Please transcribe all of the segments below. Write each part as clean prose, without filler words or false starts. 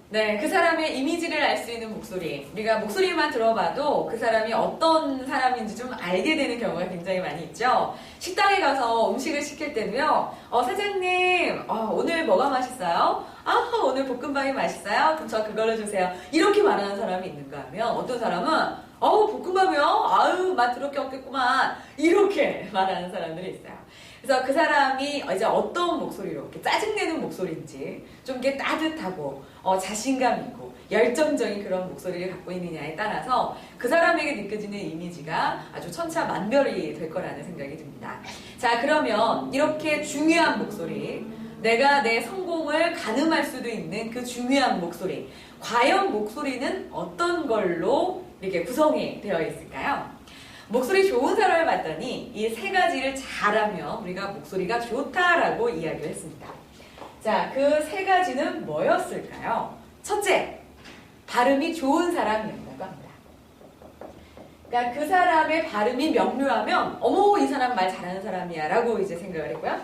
네, 그 사람의 이미지를 알 수 있는 목소리. 우리가 목소리만 들어봐도 그 사람이 어떤 사람인지 좀 알게 되는 경우가 굉장히 많이 있죠. 식당에 가서 음식을 시킬 때도요. 사장님, 오늘 뭐가 맛있어요? 오늘 볶음밥이 맛있어요? 그럼 저 그걸로 주세요. 이렇게 말하는 사람이 있는가 하면 어떤 사람은 볶음밥이요? 아유, 맛 더럽게 없겠구만. 이렇게 말하는 사람들이 있어요. 그래서 그 사람이 이제 어떤 목소리로, 이렇게 짜증내는 목소리인지, 좀 이렇게 따뜻하고, 자신감 있고, 열정적인 그런 목소리를 갖고 있느냐에 따라서 그 사람에게 느껴지는 이미지가 아주 천차만별이 될 거라는 생각이 듭니다. 자, 그러면 이렇게 중요한 목소리, 내가 내 성공을 가늠할 수도 있는 그 중요한 목소리, 과연 목소리는 어떤 걸로 이렇게 구성이 되어 있을까요? 목소리 좋은 사람을 봤더니 이 세 가지를 잘하면 우리가 목소리가 좋다라고 이야기를 했습니다. 자, 그 세 가지는 뭐였을까요? 첫째, 발음이 좋은 사람이었다고 합니다. 그러니까 그 사람의 발음이 명료하면 어머, 이 사람 말 잘하는 사람이야 라고 이제 생각을 했고요.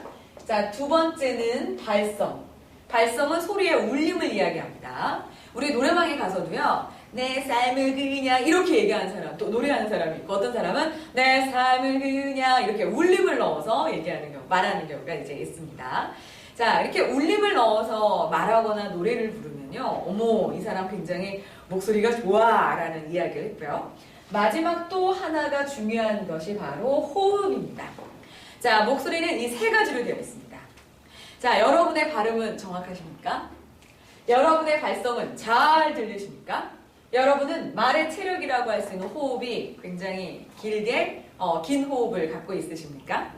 자, 두 번째는 발성. 발성은 소리의 울림을 이야기합니다. 우리 노래방에 가서도요, 내 삶을 그냥 이렇게 얘기하는 사람, 또 노래하는 사람이 있고, 어떤 사람은 내 삶을 그냥 이렇게 울림을 넣어서 얘기하는 경우, 말하는 경우가 이제 있습니다. 자, 이렇게 울림을 넣어서 말하거나 노래를 부르면요, 어머, 이 사람 굉장히 목소리가 좋아 라는 이야기를 했고요. 마지막 또 하나가 중요한 것이 바로 호흡입니다. 자, 목소리는 이 세 가지로 되어 있습니다. 자, 여러분의 발음은 정확하십니까? 여러분의 발성은 잘 들리십니까? 여러분은 말의 체력이라고 할 수 있는 호흡이 굉장히 길게 긴 호흡을 갖고 있으십니까?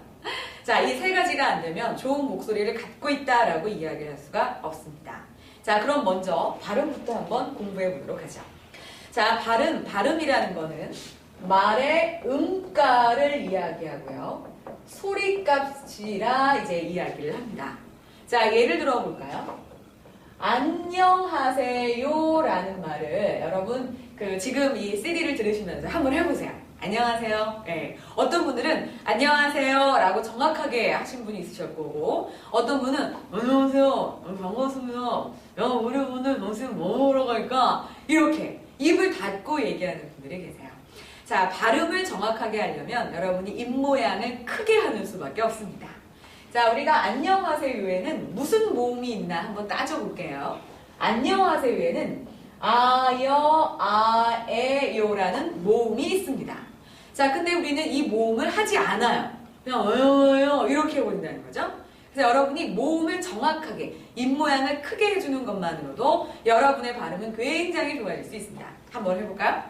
자, 이 세 가지가 안 되면 좋은 목소리를 갖고 있다라고 이야기할 수가 없습니다. 자, 그럼 먼저 발음부터 한번 공부해 보도록 하죠. 자, 발음이라는 거는 말의 음가를 이야기하고요. 소리값이라 이제 이야기를 합니다. 자, 예를 들어 볼까요? 안녕하세요 라는 말을 여러분 지금 이 CD를 들으시면서 한번 해보세요. 안녕하세요. 네. 어떤 분들은 안녕하세요 라고 정확하게 하신 분이 있으실 거고, 어떤 분은 안녕하세요 반갑습니다, 야 우리 오늘 점심 뭐 먹으러 갈까, 이렇게 입을 닫고 얘기하는 분들이 계세요. 자, 발음을 정확하게 하려면 여러분이 입모양을 크게 하는 수밖에 없습니다. 자, 우리가 안녕하세요에는 무슨 모음이 있나 한번 따져볼게요. 안녕하세요에는 아여, 아에요라는 모음이 있습니다. 자, 근데 우리는 이 모음을 하지 않아요. 그냥 어여어여 이렇게 해버린다는 거죠. 그래서 여러분이 모음을 정확하게 입모양을 크게 해주는 것만으로도 여러분의 발음은 굉장히 좋아질 수 있습니다. 한번 해볼까요?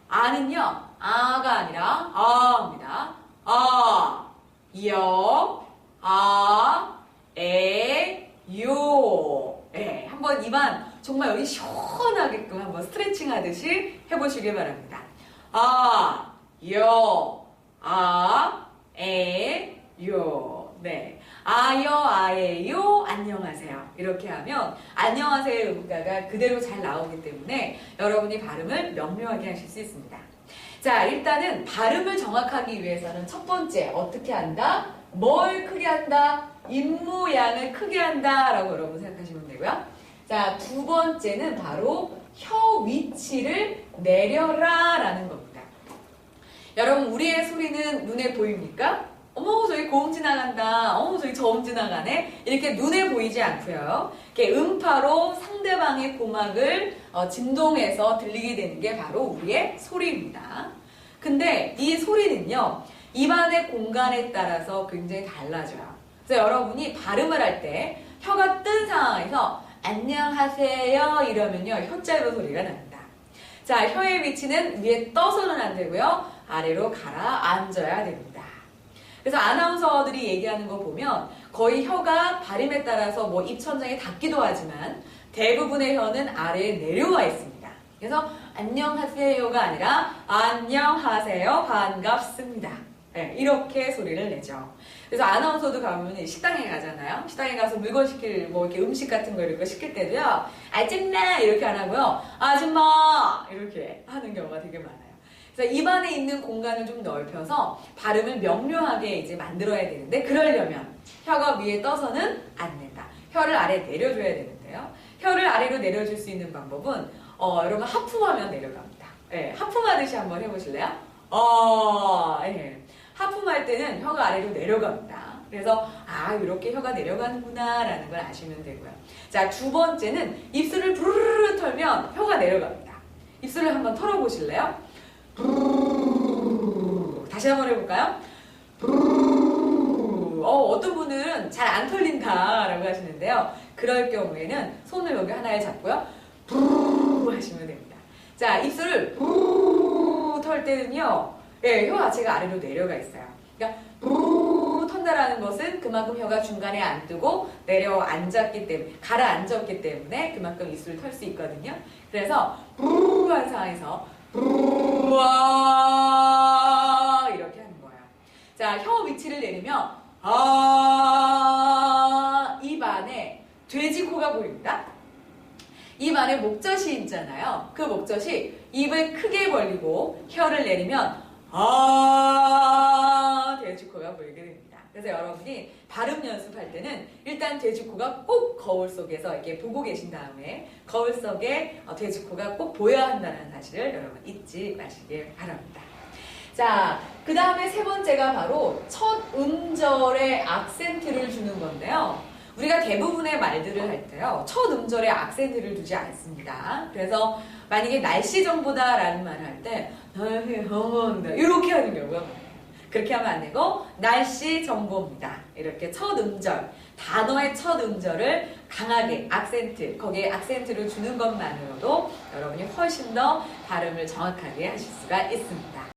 아는요, 아가 아니라 아입니다. 여, 에, 요. 네, 한번 입안 정말 여기 시원하게끔 한번 스트레칭 하듯이 해보시길 바랍니다. 여, 에, 요. 네. 아여, 아에요, 안녕하세요. 이렇게 하면 안녕하세요 음가가 그대로 잘 나오기 때문에 여러분이 발음을 명료하게 하실 수 있습니다. 자, 일단은 발음을 정확하기 위해서는 첫 번째 어떻게 한다? 뭘 크게 한다? 입모양을 크게 한다 라고 여러분 생각하시면 되고요. 자, 두 번째는 바로 혀 위치를 내려라 라는 겁니다. 여러분, 우리의 소리는 눈에 보입니까? 어머, 저기 고음 지나간다. 어머, 저기 저음 지나가네. 이렇게 눈에 보이지 않고요. 이렇게 음파로 상대방의 고막을 진동해서 들리게 되는 게 바로 우리의 소리입니다. 근데 이 소리는요, 입안의 공간에 따라서 굉장히 달라져요. 그래서 여러분이 발음을 할 때 혀가 뜬 상황에서 안녕하세요 이러면요, 혀자로 소리가 납니다. 자, 혀의 위치는 위에 떠서는 안 되고요, 아래로 가라앉아야 됩니다. 그래서 아나운서들이 얘기하는 거 보면 거의 혀가 발음에 따라서 뭐 입천장에 닿기도 하지만 대부분의 혀는 아래에 내려와 있습니다. 그래서 안녕하세요가 아니라 안녕하세요, 반갑습니다. 네, 이렇게 소리를 내죠. 그래서 아나운서도 가면 식당에 가잖아요. 식당에 가서 물건 시킬, 뭐 이렇게 음식 같은 거 이렇게 시킬 때도요, 아줌마! 이렇게 안 하고요, 아줌마! 이렇게 하는 경우가 되게 많아요. 그래서 입안에 있는 공간을 좀 넓혀서 발음을 명료하게 이제 만들어야 되는데, 그러려면 혀가 위에 떠서는 안 된다. 혀를 아래 내려줘야 되는데요. 혀를 아래로 내려줄 수 있는 방법은 여러분 하품하면 내려갑니다. 예, 하품하듯이 한번 해보실래요? 예. 하품할 때는 혀가 아래로 내려갑니다. 그래서 이렇게 혀가 내려가는구나 라는 걸 아시면 되고요. 자, 두 번째는 입술을 부르르 털면 혀가 내려갑니다. 입술을 한번 털어보실래요? 다시 한번 해볼까요? 어떤 분은 잘 안 털린다라고 하시는데요. 그럴 경우에는 손을 여기 하나에 잡고요. 하시면 됩니다. 자, 입술을 털 때는요. 예, 혀 자체가 아래로 내려가 있어요. 그러니까 턴다라는 것은 그만큼 혀가 중간에 안 뜨고 내려앉았기 때문에, 가라앉았기 때문에 그만큼 입술을 털 수 있거든요. 그래서 한 상황에서 이렇게 하는 거예요. 자, 혀 위치를 내리면 입 안에 돼지코가 보입니다. 입 안에 목젖이 있잖아요. 그 목젖이 입을 크게 벌리고 혀를 내리면 돼지코가 보이게 됩니다. 그래서 여러분이 발음 연습할 때는 일단 돼지코가 꼭 거울 속에서 이렇게 보고 계신 다음에 거울 속에 돼지코가 꼭 보여야 한다는 사실을 여러분 잊지 마시길 바랍니다. 자, 그 다음에 세 번째가 바로 첫 음절에 악센트를 주는 건데요. 우리가 대부분의 말들을 할 때요, 첫 음절에 악센트를 두지 않습니다. 그래서 만약에 날씨 정보다 라는 말을 할 때 이렇게 하는 경우가 많아요. 그렇게 하면 안 되고 날씨 정보입니다. 이렇게 첫 음절, 단어의 첫 음절을 강하게 악센트, 거기에 악센트를 주는 것만으로도 여러분이 훨씬 더 발음을 정확하게 하실 수가 있습니다.